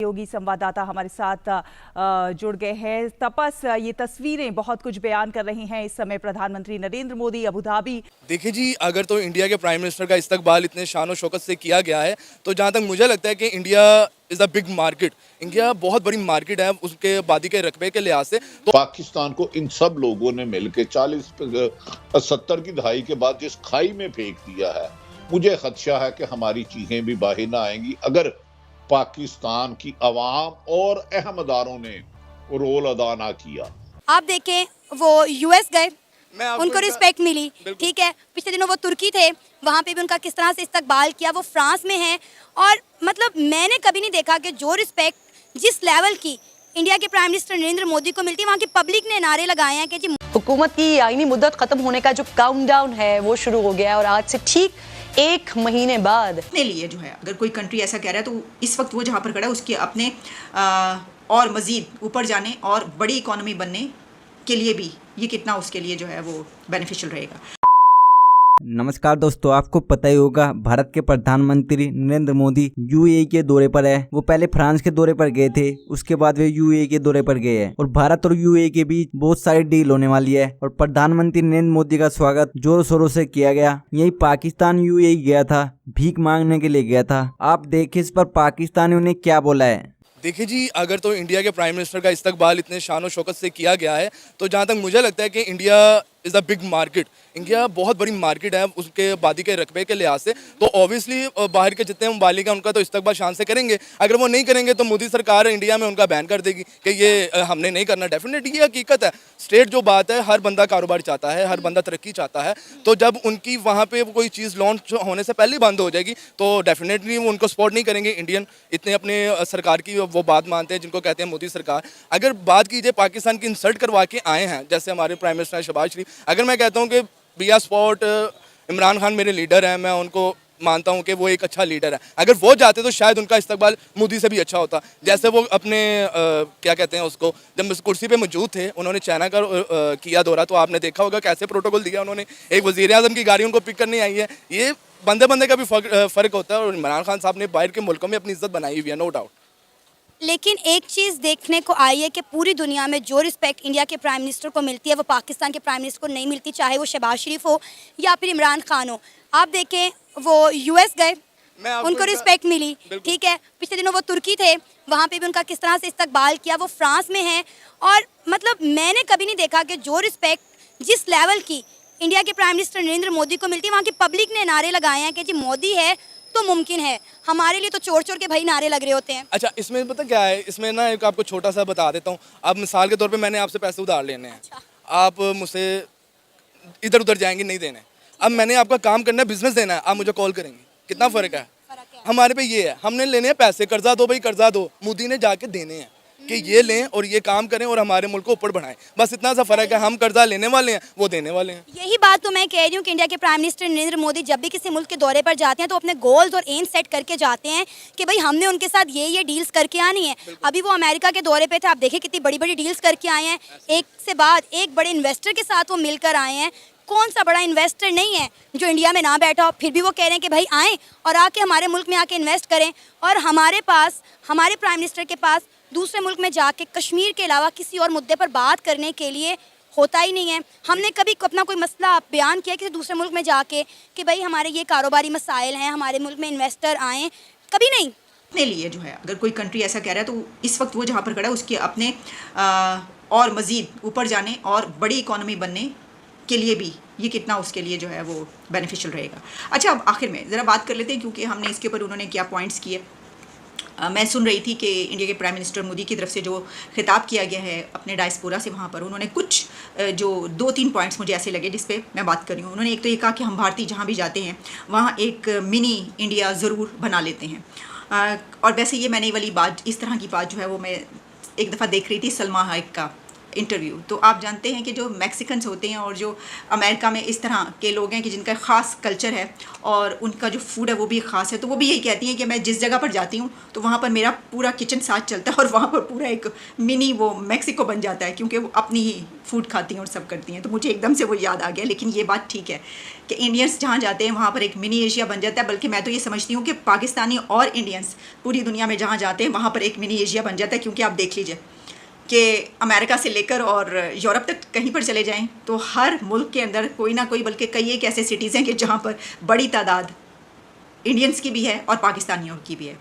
योगी संवाददाता हमारे साथ जुड़ गए हैं। तपस, ये तस्वीरें बहुत कुछ बयान कर रही हैं। इस समय प्रधानमंत्री नरेंद्र मोदी अबू धाबी। देखिए जी, अगर तो इंडिया के प्राइम मिनिस्टर का इस्तकबाल इतने शान और शौकत से किया गया है, तो जहां तक मुझे लगता है कि India is a big market. India बहुत बड़ी मार्केट है उसके आबादी के रकबे के लिहाज से। तो पाकिस्तान को इन सब लोगों ने मिलकर 40-70 की दहाई के बाद जिस खाई में फेंक दिया है, मुझे खदशा है कि हमारी चीखें भी बाहर ना आएंगी अगर पाकिस्तान की अवाम और अहमदारों ने रोल अदा ना किया। आप देखें, वो यूएस गए, उनको रिस्पेक्ट मिली, ठीक है। पिछले दिनों वो तुर्की थे, वहाँ पे भी उनका किस तरह से इस्तकबाल किया। वो फ्रांस में हैं और मतलब मैंने कभी नहीं देखा कि जो रिस्पेक्ट जिस लेवल की इंडिया के प्राइम मिनिस्टर नरेंद्र मोदी को मिलती है, वहाँ की पब्लिक ने नारे लगाए हैं कि जी हुकूमत की आईनी मुद्दत खत्म होने का जो काउंटडाउन है वो शुरू हो गया है और आज से ठीक 1 महीने बाद अपने लिए जो है, अगर कोई कंट्री ऐसा कह रहा है तो इस वक्त वो जहाँ पर खड़ा है उसके अपने और मज़ीद ऊपर जाने और बड़ी इकोनॉमी बनने के लिए भी ये कितना उसके लिए जो है वो बेनिफिशियल रहेगा। नमस्कार दोस्तों, आपको पता ही होगा भारत के प्रधानमंत्री नरेंद्र मोदी यूएई के दौरे पर है। वो पहले फ्रांस के दौरे पर गए थे, उसके बाद वे यूएई के दौरे पर गए हैं और भारत और यूएई के बीच बहुत सारी डील होने वाली है और प्रधानमंत्री नरेंद्र मोदी का स्वागत जोरों शोरों से किया गया। यही पाकिस्तान यूएई गया था, भीख मांगने के लिए गया था। आप देखिए इस पर पाकिस्तानियों ने क्या बोला है। देखिए जी, अगर तो इंडिया के प्राइम मिनिस्टर का इस्तकबाल इतने शान और शौकत से किया गया है, तो जहाँ तक मुझे लगता है कि India is a big market. India बहुत बड़ी मार्केट है उसके आबादी के रकबे के लिहाज से। तो ऑब्वियसली बाहर के जितने ममालिक हैं उनका तो इस्तकबाल शान से करेंगे। अगर वो नहीं करेंगे तो मोदी सरकार इंडिया में उनका बैन कर देगी कि ये हमने नहीं करना। डेफिनेटली ये हकीकत है। स्टेट जो बात है, हर बंदा कारोबार चाहता है, हर बंदा तरक्की चाहता है। तो जब उनकी वहाँ पे कोई चीज़ लॉन्च होने से पहले बंद हो जाएगी तो डेफिनेटली वो उनको सपोर्ट नहीं करेंगे। इंडियन इतने अपने सरकार की वो बात मानते हैं जिनको कहते हैं मोदी सरकार। अगर बात कीजिए पाकिस्तान की इंसल्ट करवा के आए हैं, जैसे हमारे प्राइम मिनिस्टर शहबाज शरीफ, अगर मैं कहता हूँ कि बिया स्पॉट इमरान खान मेरे लीडर हैं, मैं उनको मानता हूँ कि वो एक अच्छा लीडर है, अगर वो जाते तो शायद उनका इस्तकबाल मोदी से भी अच्छा होता। जैसे वो अपने क्या कहते हैं उसको, जब कुर्सी पे मौजूद थे उन्होंने चाइना का किया दौरा, तो आपने देखा होगा कैसे प्रोटोकॉल दिया उन्होंने। एक वज़ीर आज़म की गाड़ी उनको पिक करनी आई है। ये बंदे बंदे का भी फ़र्क होता है और इमरान खान साहब ने बाहर के मुल्कों में अपनी इज्जत बनाई हुई है, नो डाउट। लेकिन एक चीज़ देखने को आई है कि पूरी दुनिया में जो रिस्पेक्ट इंडिया के प्राइम मिनिस्टर को मिलती है वो पाकिस्तान के प्राइम मिनिस्टर को नहीं मिलती, चाहे वो शहबाज शरीफ हो या फिर इमरान खान हो। आप देखें, वो यूएस गए, उनको रिस्पेक्ट मिली, ठीक है। पिछले दिनों वो तुर्की थे, वहाँ पे भी उनका किस तरह से इस्तकबाल किया। वो फ्रांस में हैं और मतलब मैंने कभी नहीं देखा कि जो रिस्पेक्ट जिस लेवल की इंडिया के प्राइम मिनिस्टर नरेंद्र मोदी को मिलती है, वहाँ की पब्लिक ने नारे लगाए हैं कि जी मोदी है तो मुमकिन है। हमारे लिए तो चोर चोर के भाई नारे लग रहे होते हैं। अच्छा, इसमें पता क्या है, इसमें ना एक आपको छोटा सा बता देता हूँ। अब मिसाल के तौर पे मैंने आपसे पैसे उधार लेने हैं। अच्छा। आप मुझसे इधर उधर जाएंगे, नहीं देने। अब मैंने आपका काम करना है, बिजनेस देना है, आप मुझे कॉल करेंगे। कितना फ़र्क है हमारे पे। ये है, हमने लेने हैं पैसे, कर्जा दो भाई कर्जा दो, मोदी ने जाके देने हैं कि ये लें और ये काम करें और हमारे मुल्क को ऊपर बढ़ाएं। बस इतना सा फ़र्क है। हम कर्जा लेने वाले हैं, वो देने वाले हैं। यही बात तो मैं कह रही हूँ कि इंडिया के प्राइम मिनिस्टर नरेंद्र मोदी जब भी किसी मुल्क के दौरे पर जाते हैं तो अपने गोल्स और एम सेट करके जाते हैं कि भाई हमने उनके साथ ये डील्स करके आनी है। अभी वो अमेरिका के दौरे पे थे, आप देखिए कितनी बड़ी बड़ी डील्स करके आए हैं। एक से बाद एक बड़े इन्वेस्टर के साथ वो मिलकर आए हैं। कौन सा बड़ा इन्वेस्टर नहीं है जो इंडिया में ना बैठा हो, फिर भी वो कह रहे हैं कि भाई आएँ और आके हमारे मुल्क में आके इन्वेस्ट करें। और हमारे पास, हमारे प्राइम मिनिस्टर के पास दूसरे मुल्क में जाके कश्मीर के अलावा किसी और मुद्दे पर बात करने के लिए होता ही नहीं है। हमने कभी अपना कोई मसला बयान किया किसी दूसरे मुल्क में जाके कि भाई हमारे ये कारोबारी मसाइल हैं, हमारे मुल्क में इन्वेस्टर आएँ? कभी नहीं। अपने लिए जो है, अगर कोई कंट्री ऐसा कह रहा है तो इस वक्त वो जहाँ पर खड़ा है उसके अपने और मज़ीद ऊपर जाने और बड़ी इकोनॉमी बनने के लिए भी ये कितना उसके लिए जो है वो बेनिफिशियल रहेगा। अच्छा, अब आखिर में ज़रा बात कर लेते हैं क्योंकि हमने इसके ऊपर उन्होंने क्या पॉइंट्स किए। मैं सुन रही थी कि इंडिया के प्राइम मिनिस्टर मोदी की तरफ से जो खिताब किया गया है अपने डायस्पोरा से, वहाँ पर उन्होंने कुछ जो 2-3 पॉइंट्स मुझे ऐसे लगे जिस पे मैं बात कर रही हूँ। उन्होंने एक तो ये कहा कि हम भारतीय जहाँ भी जाते हैं वहाँ एक मिनी इंडिया ज़रूर बना लेते हैं। और वैसे ये मैंने वाली बात, इस तरह की बात जो है वो मैं एक दफ़ा देख रही थी सलमा हाइक का इंटरव्यू, तो आप जानते हैं कि जो मैक्सिकन्स होते हैं और जो अमेरिका में इस तरह के लोग हैं कि जिनका ख़ास कल्चर है और उनका जो फूड है वो भी ख़ास है, तो वो भी यही कहती हैं कि मैं जिस जगह पर जाती हूँ तो वहाँ पर मेरा पूरा किचन साथ चलता है और वहाँ पर पूरा एक मिनी वो मैक्सिको बन जाता है, क्योंकि वो अपनी ही फूड खाती हैं और सब करती हैं। तो मुझे एकदम से वो याद आ गया। लेकिन ये बात ठीक है कि इंडियंस जहाँ जाते हैं वहाँ पर एक मिनी एशिया बन जाता है, बल्कि मैं तो ये समझती हूँ कि पाकिस्तानी और इंडियंस पूरी दुनिया में जहाँ जाते हैं वहाँ पर एक मिनी एशिया बन जाता है। क्योंकि आप देख लीजिए कि अमेरिका से लेकर और यूरोप तक कहीं पर चले जाएं तो हर मुल्क के अंदर कोई ना कोई, बल्कि कई एक ऐसे सिटीज़ हैं कि जहाँ पर बड़ी तादाद इंडियंस की भी है और पाकिस्तानियों की भी है।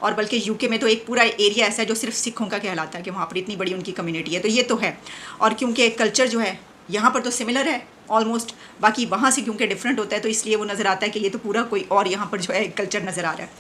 और बल्कि यूके में तो एक पूरा एरिया ऐसा है जो सिर्फ सिखों का कहलाता है कि वहाँ पर इतनी बड़ी उनकी कम्युनिटी है। तो ये तो है। और क्योंकि कल्चर जो है यहाँ पर तो सिमिलर है ऑलमोस्ट, बाकी वहाँ से क्योंकि डिफरेंट होता है तो इसलिए वो नज़र आता है कि ये तो पूरा कोई और यहाँ पर जो है कल्चर नज़र आ रहा है।